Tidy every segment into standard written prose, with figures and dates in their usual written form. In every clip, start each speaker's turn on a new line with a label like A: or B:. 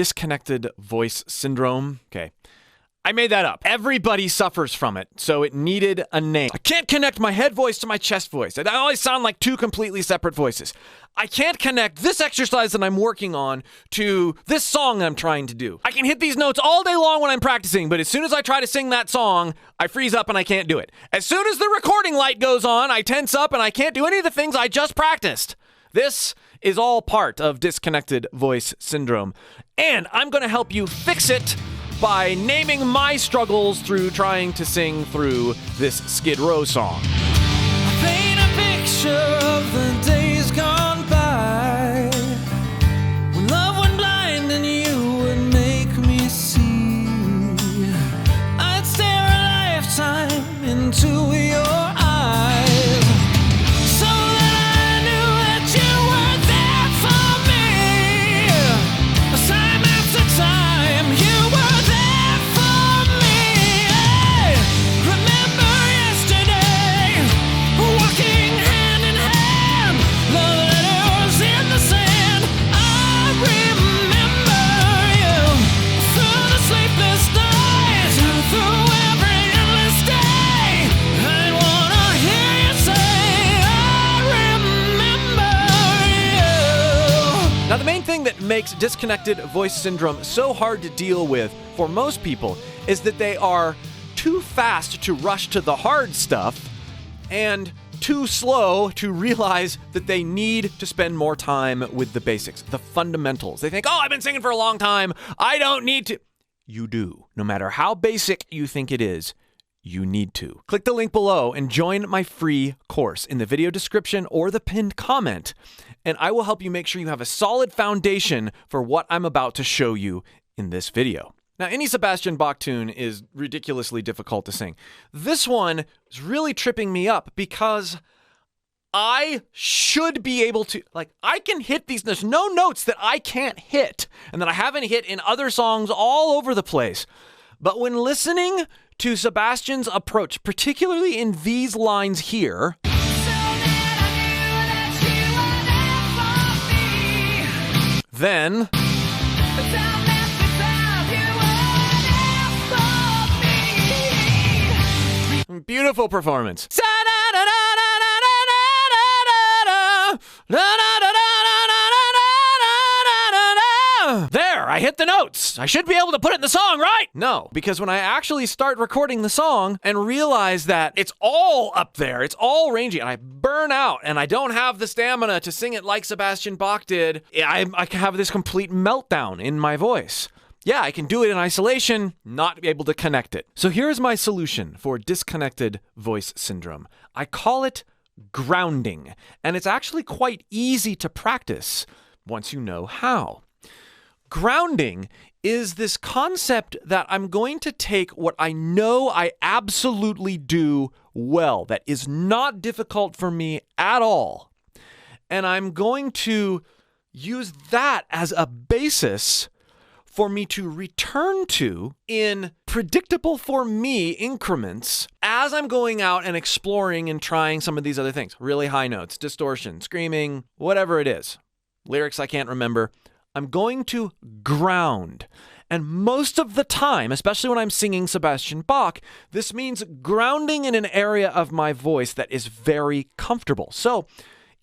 A: disconnected voice syndrome. Okay. I made that up. Everybody suffers from it, so it needed a name. I can't connect my head voice to my chest voice. I always sound like two completely separate voices. I can't connect this exercise that I'm working on to this song I'm trying to do. I can hit these notes all day long when I'm practicing, but as soon as I try to sing that song, I freeze up and I can't do it. As soon as the recording light goes on, I tense up and I can't do any of the things I just practiced. This is all part of disconnected voice syndrome, and I'm going to help you fix it by naming my struggles through trying to sing through this Skid Row song.
B: Paint a picture of the days gone by, when love went blind and you would make me see. I'd stare a lifetime into your eyes, so that I knew that you were there for me. Time after time, you were there for me. Hey, remember yesterday, walking hand in hand, love letters in the sand. I remember you through the sleepless nights, through every endless day. I wanna hear you say, I remember you.
A: Now, the main thing that makes disconnected voice syndrome so hard to deal with for most people is that they are too fast to rush to the hard stuff and too slow to realize that they need to spend more time with the basics, the fundamentals. They think, oh, I've been singing for a long time. I don't need to. You do. No matter how basic you think it is, you need to. Click the link below and join my free course in the video description or the pinned comment, and I will help you make sure you have a solid foundation for what I'm about to show you in this video. Now, any Sebastian Bach tune is ridiculously difficult to sing. This one is really tripping me up because I should be able to, I can hit these. There's no notes that I can't hit and that I haven't hit in other songs all over the place. But when listening to Sebastian's approach, particularly in these lines here, then beautiful performance. There, I hit the notes. I should be able to put it in the song, right? No, because when I actually start recording the song and realize that it's all up there, it's all rangy, and I burn out and I don't have the stamina to sing it like Sebastian Bach did, I can have this complete meltdown in my voice. Yeah, I can do it in isolation, not be able to connect it. So here's my solution for disconnected voice syndrome. I call it grounding, and it's actually quite easy to practice once you know how. Grounding is this concept that I'm going to take what I know I absolutely do well, that is not difficult for me at all, and I'm going to use that as a basis for me to return to in predictable for me increments as I'm going out and exploring and trying some of these other things. Really high notes, distortion, screaming, whatever it is. Lyrics I can't remember. I'm going to ground. And most of the time, especially when I'm singing Sebastian Bach, this means grounding in an area of my voice that is very comfortable. So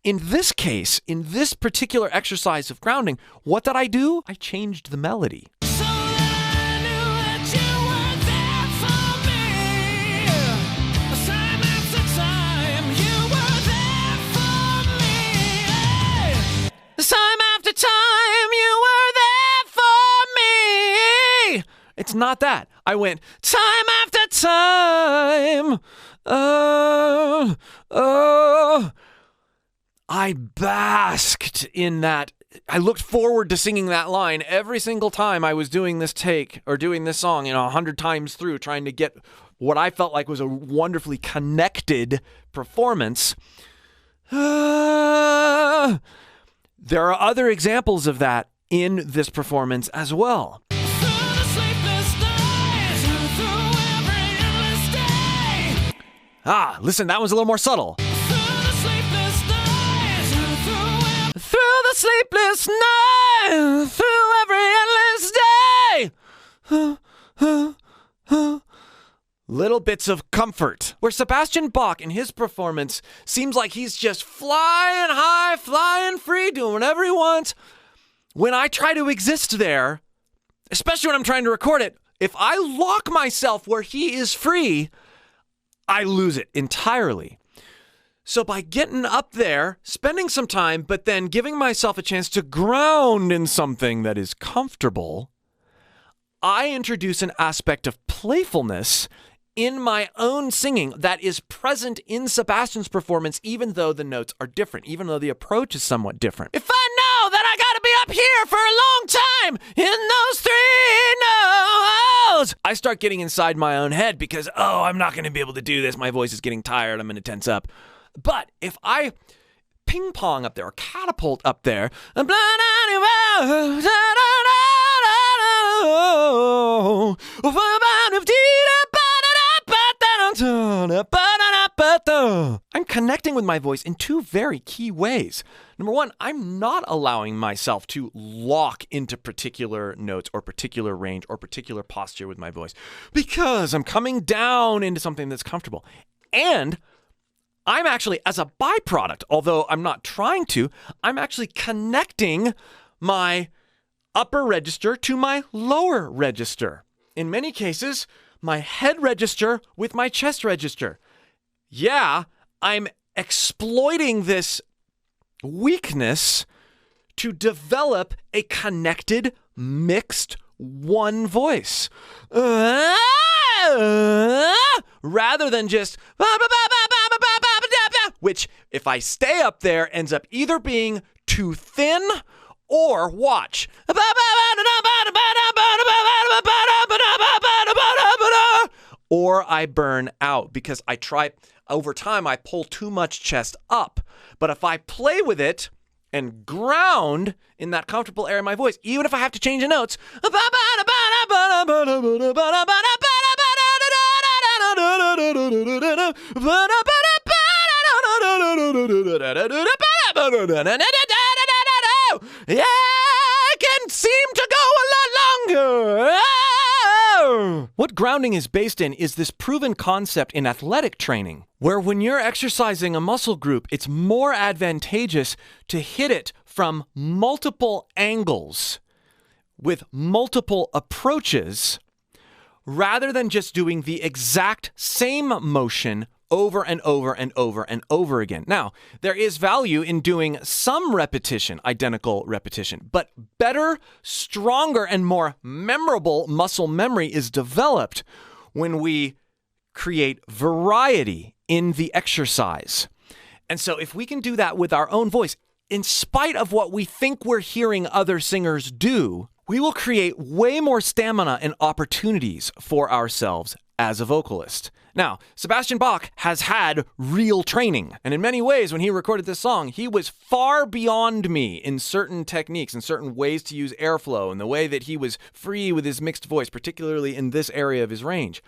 A: in this case, in this particular exercise of grounding, what did I do? I changed the melody.
B: So that I knew that you were there for me. Time after time, you were there for me. Hey. Time after time, you were there for me.
A: It's not that. I went,
B: Time after time.
A: I basked in that. I looked forward to singing that line every single time I was doing this take or doing this song, 100 times through, trying to get what I felt like was a wonderfully connected performance. There are other examples of that in this performance as well. Listen, that was a little more subtle.
B: Through the sleepless night, through every endless
A: little bits of comfort. Where Sebastian Bach in his performance seems like he's just flying high, flying free, doing whatever he wants. When I try to exist there, especially when I'm trying to record it, if I lock myself where he is free, I lose it entirely. So by getting up there, spending some time, but then giving myself a chance to ground in something that is comfortable, I introduce an aspect of playfulness in my own singing that is present in Sebastian's performance, even though the notes are different, even though the approach is somewhat different. If I know that I gotta be up here for a long time in those 3 notes, I start getting inside my own head because, I'm not gonna be able to do this. My voice is getting tired. I'm gonna tense up. But if I ping pong up there or catapult up there, I'm connecting with my voice in 2 very key ways. Number 1, I'm not allowing myself to lock into particular notes or particular range or particular posture with my voice because I'm coming down into something that's comfortable. And I'm actually, as a byproduct, although I'm not trying to, I'm actually connecting my upper register to my lower register. In many cases, my head register with my chest register. Yeah, I'm exploiting this weakness to develop a connected, mixed one voice. Rather than just which, if I stay up there, ends up either being too thin or, watch, or I burn out because over time, I pull too much chest up. But if I play with it and ground in that comfortable area of my voice, even if I have to change the notes, yeah, I can seem to go a lot longer. What grounding is based in is this proven concept in athletic training, where when you're exercising a muscle group, it's more advantageous to hit it from multiple angles with multiple approaches rather than just doing the exact same motion over and over and over and over again. Now, there is value in doing some repetition, identical repetition, but better, stronger, and more memorable muscle memory is developed when we create variety in the exercise. And so if we can do that with our own voice, in spite of what we think we're hearing other singers do, we will create way more stamina and opportunities for ourselves as a vocalist. Now, Sebastian Bach has had real training, and in many ways, when he recorded this song, he was far beyond me in certain techniques and certain ways to use airflow and the way that he was free with his mixed voice, particularly in this area of his range.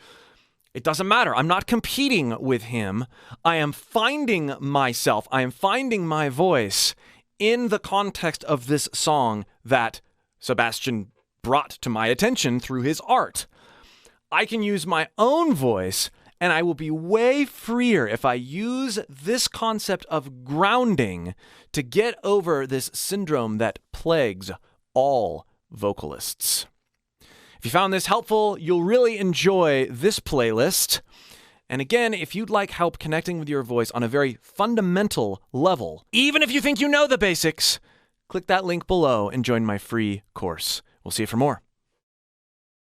A: It doesn't matter. I'm not competing with him. I am finding myself. I am finding my voice in the context of this song that Sebastian brought to my attention through his art. I can use my own voice, and I will be way freer if I use this concept of grounding to get over this syndrome that plagues all vocalists. If you found this helpful, you'll really enjoy this playlist. And again, if you'd like help connecting with your voice on a very fundamental level, even if you think you know the basics, click that link below and join my free course. We'll see you for more.